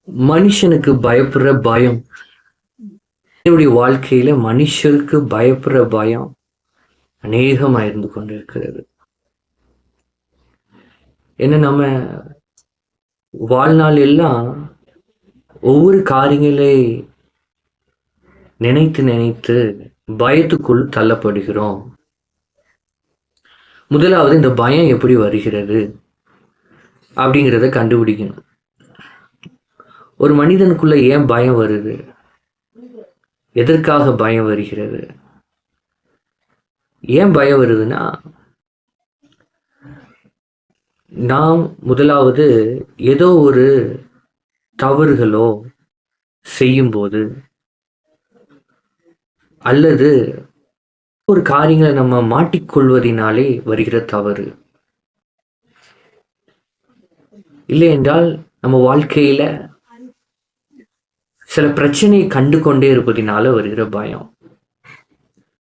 மனுஷனுக்கு பயப்படுற பயம், என்னுடைய வாழ்க்கையில மனுஷருக்கு பயப்படுற பயம் அநேகமா இருந்து கொண்டிருக்கிறது. என்ன நம்ம வாழ்நாள் எல்லாம் ஒவ்வொரு காரியங்களை நினைத்து நினைத்து பயத்துக்குள் தள்ளப்படுகிறோம். முதலாவது இந்த பயம் எப்படி வருகிறது அப்படிங்கிறத கண்டுபிடிக்கணும். ஒரு மனிதனுக்குள்ள ஏன் பயம் வருது? எதற்காக பயம் வருகிறது? ஏன் பயம் வருதுன்னா, நாம் முதலாவது ஏதோ ஒரு தவறுகளோ செய்யும்போது, அல்லது ஒரு காரியங்களை நம்ம மாட்டிக்கொள்வதினாலே வருகிற தவறு. இல்லை என்றால் நம்ம வாழ்க்கையில சில பிரச்சனையை கண்டு கொண்டே இருப்பதினால வருகிற பயம்,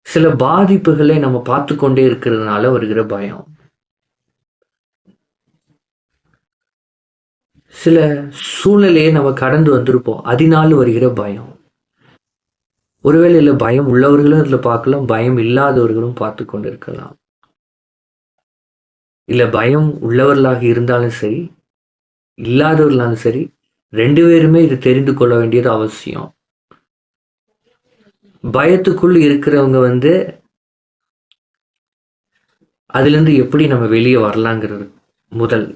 சில பாதிப்புகளை நம்ம பார்த்து கொண்டே இருக்கிறதுனால வருகிற பயம், சில சூழ்நிலையை நம்ம கடந்து வந்திருப்போம் அதனால வருகிற பயம். ஒருவேளை இல்ல பயம் உள்ளவர்களும் இதுல பார்க்கலாம், பயம் இல்லாதவர்களும் பார்த்து கொண்டு இருக்கலாம். இல்ல பயம் உள்ளவர்களாக இருந்தாலும் சரி, இல்லாதவர்களாலும் சரி, 2 பேருமே இது தெரிந்து கொள்ள வேண்டியது அவசியம். பயத்துக்குள் இருக்கிறவங்க அதுல இருந்து எப்படி நம்ம வெளியே வரலாங்கிறது முதல்.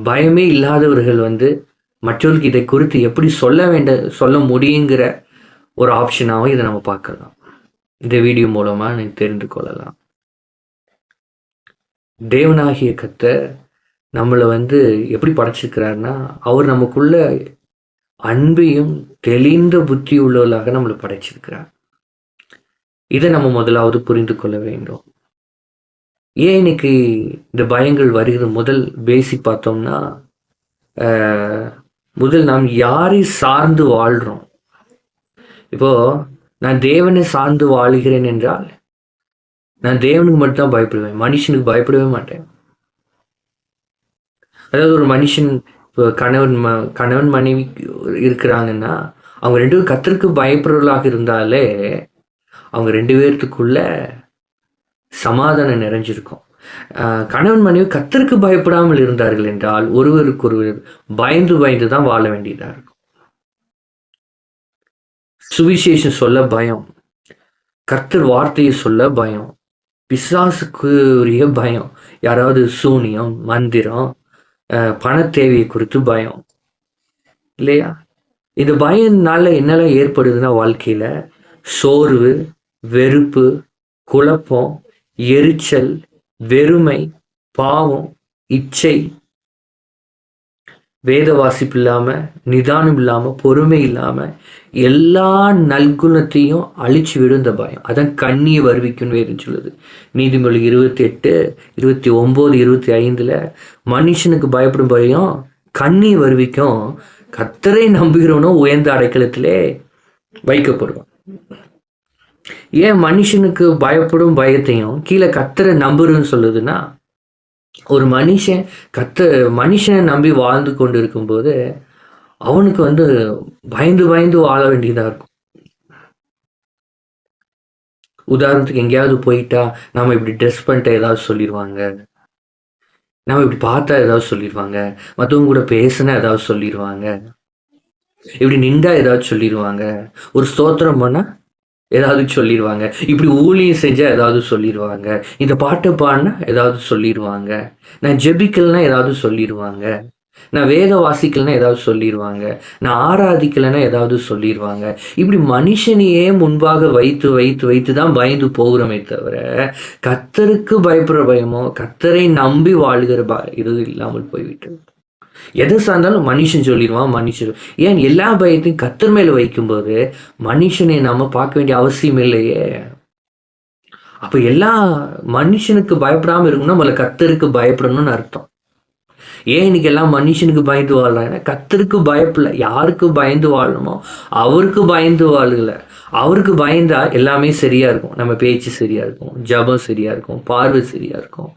பயமே இல்லாதவர்கள் மற்றவர்களுக்கு இதை குறித்து எப்படி சொல்ல முடியுங்கிற ஒரு ஆப்ஷனாகவும் இதை நம்ம பார்க்கலாம். இந்த வீடியோ மூலமா நீங்க தெரிந்து கொள்ளலாம். தேவனாகிய கர்த்தர் நம்மளை எப்படி படைச்சிருக்கிறாருன்னா, அவர் நமக்குள்ள அன்பையும் தெளிந்த புத்தி உள்ளவர்களாக நம்மளை படைச்சிருக்கிறார். இதை நம்ம முதலாவது புரிந்து கொள்ள வேண்டும். ஏன் இன்னைக்கு இந்த பயங்கள் வருகிற முதல் பேசிக் பார்த்தோம்னா, முதல் நாம் யாரை சார்ந்து வாழ்றோம். இப்போ நான் தேவனை சார்ந்து வாழ்கிறேன் என்றால் நான் தேவனுக்கு மட்டும்தான் பயப்படுவேன், மனுஷனுக்கு பயப்படவே மாட்டேன். அதாவது ஒரு மனுஷன் இப்போ கணவன் மனைவி இருக்கிறாங்கன்னா, அவங்க 2 பேரும் கர்த்தருக்கு பயப்படுறவர்களாக இருந்தாலே அவங்க 2 பேர்த்துக்குள்ள சமாதானம் நிறைஞ்சிருக்கும். கணவன் மனைவி கர்த்தருக்கு பயப்படாமல் இருந்தார்கள் என்றால் ஒருவருக்கு ஒருவர் பயந்து பயந்து தான் வாழ வேண்டியதா இருக்கும். சுவிசேஷம் சொல்ல பயம், கர்த்தர் வார்த்தையை சொல்ல பயம், பிசாசுக்கு உரிய பயம், யாராவது சூனியம் மந்திரம் பண தேவையை குறித்து பயம் இல்லையா? இந்த பயம்னால என்னெல்லாம் ஏற்படுதுன்னா, வாழ்க்கையில சோர்வு, வெறுப்பு, குழப்பம், எரிச்சல், வெறுமை, பாவம், இச்சை, வேத வாசிப்பு இல்லாம, நிதானம் இல்லாம, பொறுமை இல்லாம, எல்லா நல்குணத்தையும் அழிச்சு விடும் இந்த பயம். அதான் கண்ணியை வருவிக்கும் வேதம் சொல்லுது. நீதிமொழி 28, 29, 25 மனுஷனுக்கு பயப்படும் பயம் கண்ணியை வருவிக்கும், கர்த்தரை நம்புகிறவனோ உயர்ந்த அடைக்கலத்திலே வைக்கப்படுவான். ஏன் மனுஷனுக்கு பயப்படும் பயத்தையும் கீழே கர்த்தரை நம்புறன்னு சொல்லுதுன்னா, ஒரு மனுஷனை நம்பி வாழ்ந்து கொண்டு இருக்கும்போது அவனுக்கு பயந்து பயந்து வாழ வேண்டியதா இருக்கும். உதாரணத்துக்கு எங்கேயாவது போயிட்டா நாம இப்படி ட்ரெஸ் பண்ணிட்ட ஏதாவது சொல்லிடுவாங்க, நாம இப்படி பார்த்தா ஏதாவது சொல்லிடுவாங்க, மற்றவங்க கூட பேசினா ஏதாவது சொல்லிடுவாங்க, இப்படி நின்றா ஏதாவது சொல்லிடுவாங்க, ஒரு ஸ்தோத்திரம் பண்ணா ஏதாவது சொல்லிடுவாங்க, இப்படி ஊழியம் செஞ்சா ஏதாவது சொல்லிடுவாங்க, இந்த பாட்டை பாடினா ஏதாவது சொல்லிடுவாங்க, நான் ஜெபிக்கலன்னா ஏதாவது சொல்லிடுவாங்க, நான் வேத வாசிக்கலன்னா ஏதாவது சொல்லிடுவாங்க, நான் ஆராதிக்கலைன்னா ஏதாவது சொல்லிடுவாங்க. இப்படி மனுஷனையே முன்பாக வைத்து வைத்து வைத்து தான் பயந்து போகிறோமே தவிர, கர்த்தருக்கு பயப்படுற பயமோ கர்த்தரை நம்பி வாழ்கிற இது இல்லாமல் போய்விட்டது. எதை சார்ந்தாலும் மனுஷன் சொல்லிடுவான். ஏன் எல்லா பயத்தையும் கர்த்தர் மேல வைக்கும்போது மனுஷனை நாம பார்க்க வேண்டிய அவசியம் இல்லையே. அப்ப எல்லா மனுஷனுக்கு பயப்படாம இருக்கணும்னா முதல்ல கர்த்தருக்கு பயப்படணும்னு அர்த்தம். ஏன் இன்னைக்கு எல்லாம் மனுஷனுக்கு பயந்து வாழறாங்கன்னா, கர்த்தருக்கு பயப்படல. யாருக்கு பயந்து வாழணுமோ அவருக்கு பயந்து வாழல. அவருக்கு பயந்தா எல்லாமே சரியா இருக்கும். நம்ம பேச்சு சரியா இருக்கும், ஜபம் சரியா இருக்கும், பார்வை சரியா இருக்கும்.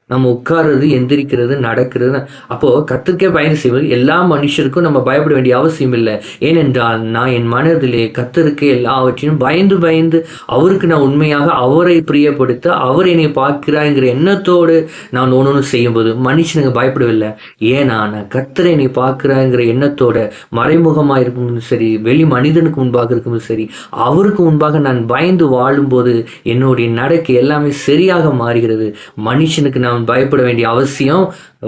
நம்ம உட்கார்றது, எந்திரிக்கிறது, நடக்கிறது. அப்போ கர்த்தருக்கே பயந்து செய்வது எல்லா மனுஷருக்கும் நம்ம பயப்பட வேண்டிய அவசியம் இல்லை. ஏனென்றால் நான் என் மனதிலே கர்த்தருக்கு எல்லாவற்றையும் பயந்து பயந்து அவருக்கு நான் உண்மையாக அவரை பிரியப்படுத்த அவர் என்னை பார்க்கிறாங்கிற எண்ணத்தோடு நான் ஒன்று செய்யும்போது மனுஷனுக்கு பயப்படவில்லை. ஏன்னா நான் கர்த்தரை என்னை பார்க்கிறாங்கிற எண்ணத்தோட மறைமுகமாக இருக்கும்போது சரி, வெளி மனிதனுக்கு முன்பாக இருக்கும்போது சரி, அவருக்கு முன்பாக நான் பயந்து வாழும்போது என்னுடைய நடக்கை எல்லாமே சரியாக மாறுகிறது. மனுஷனுக்கு நான் பயப்பட வேண்டிய அவசியம்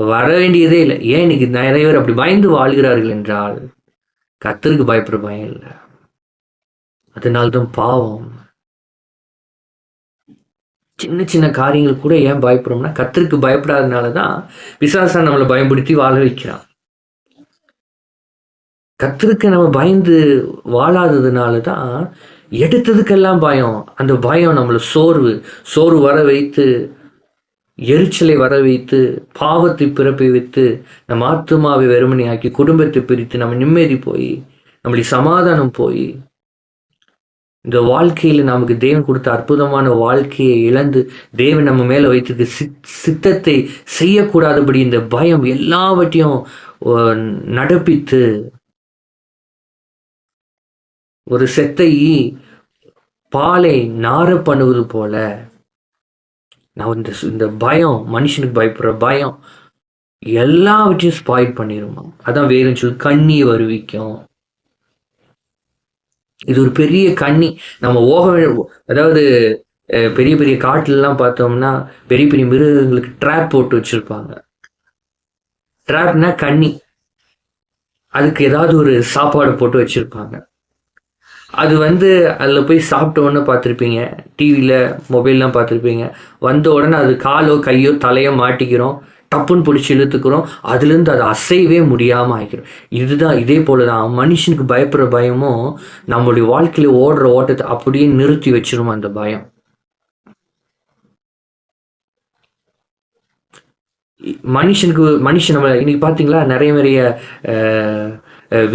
வர வேண்டியதே இல்லை. ஏன் இன்னைக்கு நிறைய பேர் அப்படி பயந்து வாழ்கிறார்கள் என்றால் கர்த்தருக்கு பயப்படுற பயம் இல்லை. அதனால்தான் பாவம். சின்ன சின்ன காரியங்கள் கூட ஏன் பயப்படுறோம்னா கர்த்தருக்கு பயப்படாதனாலதான் பிசாசா நம்மளை பயன்படுத்தி வாழ வைக்கிறான். கர்த்தருக்கு நம்ம பயந்து வாழாததுனாலதான் எடுத்ததுக்கெல்லாம் பயம். அந்த பயம் நம்மளை சோர்வு வர வைத்து, எரிச்சலை வர வைத்து, பாவத்தை பிறப்பை வைத்து, நம்ம ஆத்துமாவை வெறுமனையாக்கி, குடும்பத்தை பிரித்து, நம்ம நிம்மதி போய், நம்மளுடைய சமாதானம் போய், இந்த வாழ்க்கையில நமக்கு தேவன் கொடுத்த அற்புதமான வாழ்க்கையை இழந்து தேவன் நம்ம மேல வைத்திருக்க சித்தத்தை செய்யக்கூடாதபடி இந்த பயம் எல்லாவற்றையும் நடப்பித்து ஒரு செத்தை பாலை நார பண்ணுவது போல நான் இந்த பயம், மனுஷனுக்கு பயப்படுற பயம் எல்லாவற்றையும் ஸ்பாயில் பண்ணிருமா. அதான் வேறுன்னு சொல்லி கண்ணி வருவிக்கும். இது ஒரு பெரிய கண்ணி. நம்ம அதாவது பெரிய பெரிய காட்டுல எல்லாம் பார்த்தோம்னா பெரிய பெரிய மிருகங்களுக்கு ட்ராப் போட்டு வச்சிருப்பாங்க. ட்ராப்னா கண்ணி. அதுக்கு ஏதாவது ஒரு சாப்பாடு போட்டு வச்சிருப்பாங்க. அது அதில் போய் சாப்பிட்டோன்னு பார்த்துருப்பீங்க, டிவியில் மொபைல்லாம் பார்த்துருப்பீங்க. வந்த உடனே அது காலோ கையோ தலையோ மாட்டிக்கிறோம், டப்புன்னு பிடிச்சி இழுத்துக்கிறோம், அதுலேருந்து அது அசையவே முடியாமல் ஆகிக்கிறோம். இதே போல தான் மனுஷனுக்கு பயப்படுற பயமும் நம்மளுடைய வாழ்க்கையில் ஓடுற ஓட்டத்தை அப்படியே நிறுத்தி வச்சிரும். அந்த பயம் மனுஷன் நம்ம இன்னைக்கு பார்த்தீங்களா, நிறைய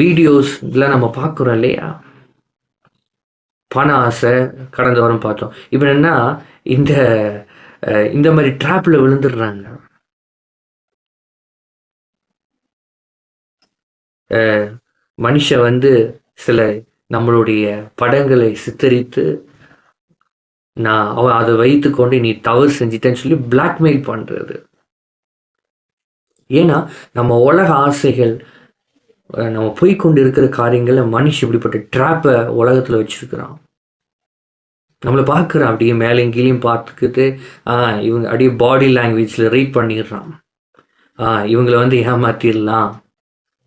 வீடியோஸ் இதெல்லாம் நம்ம பார்க்குறோம் இல்லையா. பண ஆசை கடந்த வாரம் பார்த்தோம். இப்போ என்ன, இந்த மாதிரி ட்ராப்ல விழுந்துடுறாங்க. மனுஷன் சில நம்மளுடைய படங்களை சித்தரித்து நான் அதை வைத்து கொண்டு நீ தவறு செஞ்சிட்டேன்னு சொல்லி பிளாக்மெயில் பண்றது. ஏன்னா நம்ம உலக ஆசைகள், நம்ம போய்கொண்டு இருக்கிற காரியங்களை மனுஷன் இப்படிப்பட்ட ட்ராப்பை உலகத்துல வச்சிருக்கிறான். நம்மளை பார்க்குறான், அப்படியே மேலேயும் கீழேயும் பார்த்துக்கிட்டு இவங்க அப்படியே பாடி லாங்குவேஜில் ரீட் பண்ணிடுறான். இவங்களை ஏமாத்திடலாம்,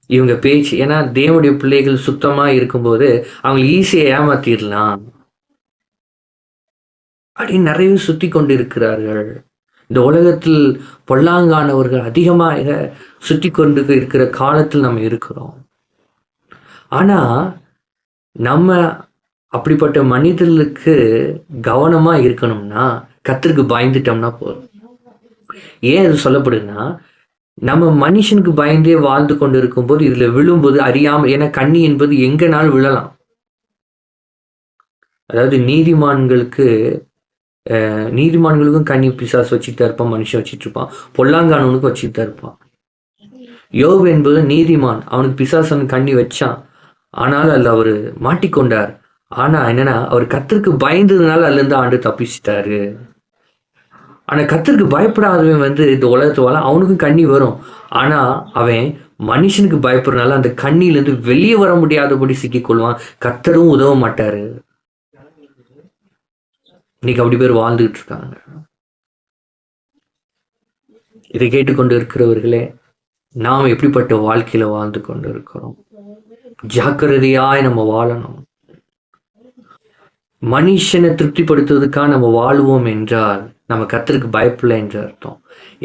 இவங்க பேச்சு. ஏன்னா தேவனுடைய பிள்ளைகள் சுத்தமாக இருக்கும்போது அவங்களை ஈஸியாக ஏமாத்திடலாம் அப்படின்னு நிறைய சுற்றி கொண்டு இருக்கிறார்கள். இந்த உலகத்தில் பொல்லாங்கானவர்கள் அதிகமாக சுற்றி கொண்டு இருக்கிற காலத்தில் நம்ம இருக்கிறோம். ஆனா நம்ம அப்படிப்பட்ட மனிதர்களுக்கு கவனமா இருக்கணும்னா கர்த்தருக்கு பயந்துட்டோம்னா போதும். ஏன் அது சொல்லப்படுதுன்னா, நம்ம மனுஷனுக்கு பயந்தே வாழ்ந்து கொண்டு இருக்கும்போது இதுல விழும்போது அறியாம, ஏன்னா கண்ணி என்பது எங்கனாலும் விழலாம். அதாவது நீதிமான்களுக்கும் கண்ணி பிசாசு வச்சுட்டு தான் இருப்பான், மனுஷன் வச்சுட்டு இருப்பான், பொல்லாங்கானவனுக்கும் வச்சுட்டு தான் இருப்பான். யோபு என்பது நீதிமான், அவனுக்கு பிசாசன் கண்ணி வச்சான், ஆனால் அதுல அவரு மாட்டிக்கொண்டார். ஆனா என்னன்னா, அவர் கர்த்தருக்கு பயந்ததுனால அதுல இருந்து ஆண்டு தப்பிச்சிட்டாரு. ஆனா கர்த்தருக்கு பயப்படாதவன் இந்த உலகத்து வாழ அவனுக்கும் கண்ணி வரும். ஆனா அவன் மனுஷனுக்கு பயப்படுறதுனால அந்த கண்ணில இருந்து வெளியே வர முடியாதபடி சிக்கிக்கொள்வான். கர்த்தரும் உதவ மாட்டாரு. இன்னைக்கு அப்படி பேர் வாழ்ந்துகிட்டு இருக்காங்க. இதை கேட்டுக்கொண்டு இருக்கிறவர்களே, நாம் எப்படிப்பட்ட வாழ்க்கையில வாழ்ந்து கொண்டு இருக்கிறோம்? ஜாக்கிரதையாய் நம்ம வாழணும். மனுஷனை திருப்திப்படுத்துவதற்காக நம்ம வாழுவோம் என்றால் நம்ம கர்த்தருக்கு பயப்படல என்று அர்த்தம்.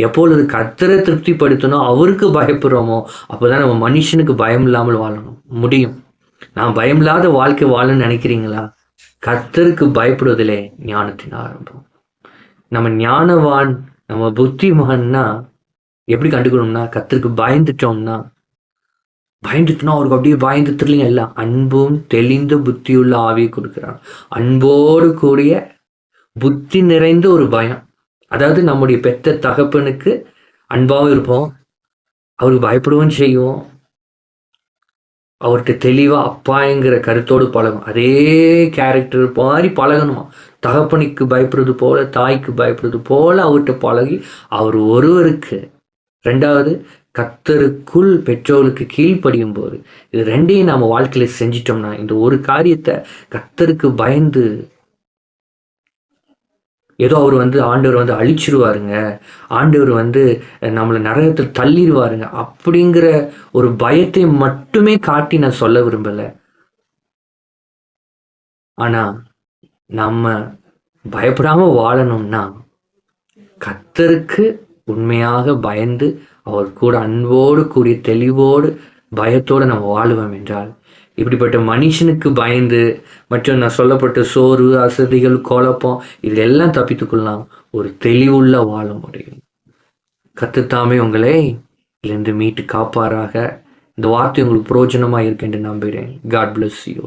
எப்பொழுது கர்த்தரை திருப்திப்படுத்தணும், அவருக்கு பயப்படுறோமோ, அப்போதான் நம்ம மனுஷனுக்கு பயம் இல்லாமல் வாழணும் முடியும். நான் பயம் இல்லாத வாழ்க்கை வாழணும்னு நினைக்கிறீங்களா? கர்த்தருக்கு பயப்படுவதிலே ஞானத்தின் ஆரம்பம். நம்ம ஞானவான், நம்ம புத்திமான்னா எப்படி கண்டுக்கணும்னா, கர்த்தருக்கு பயந்துட்டோம்னா அவருக்கு அப்படியே பயந்து தெரியலங்க, எல்லாம் அன்பும் தெளிந்த புத்தியுள்ள ஆவியை கொடுக்கிறான். அன்போடு கூடிய புத்தி நிறைந்த ஒரு பயம். அதாவது நம்முடைய பெத்த தகப்பனுக்கு அன்பாவும் இருப்போம், அவருக்கு பயப்படவும் செய்வோம், அவர்கிட்ட தெளிவா அப்பாங்கிற கருத்தோடு பழகும். அதே கேரக்டர் மாதிரி பழகணுமா. தகப்பனுக்கு பயப்படுறது போல, தாய்க்கு பயப்படுறது போல அவர்கிட்ட பழகி, அவர் ஒருவருக்கு 2வது கர்த்தருக்குள் பெற்றோர்களுக்கு கீழ்ப்படியும் போது, இது 2யும் நாம வாழ்க்கையில செஞ்சிட்டோம்னா, இந்த ஒரு காரியத்த கர்த்தருக்கு பயந்து ஏதோ அவர் ஆண்டவர் அழிச்சிருவாருங்க, ஆண்டவர் நம்மள நரகத்தில் தள்ளிருவாருங்க அப்படிங்கிற ஒரு பயத்தை மட்டுமே காட்டி நான் சொல்ல விரும்பல. ஆனா நம்ம பயப்படாம வாழணும்னா கர்த்தருக்கு உண்மையாக பயந்து அவர் கூட அன்போடு கூடிய தெளிவோடு பயத்தோடு நம்ம வாழுவோம் என்றால், இப்படிப்பட்ட மனுஷனுக்கு பயந்து மற்றும் நான் சொல்லப்பட்ட சோர்வு, அசதிகள், குழப்பம் இதெல்லாம் தப்பித்துக்கொள்ளலாம். ஒரு தெளிவுள்ள வாழ முடியும். கர்த்தர் தாமே உங்களை இதிலிருந்து மீட்டு காப்பாராக. இந்த வார்த்தை உங்களுக்கு பிரயோஜனமா இருக்கு என்று நம்புகிறேன். God bless you.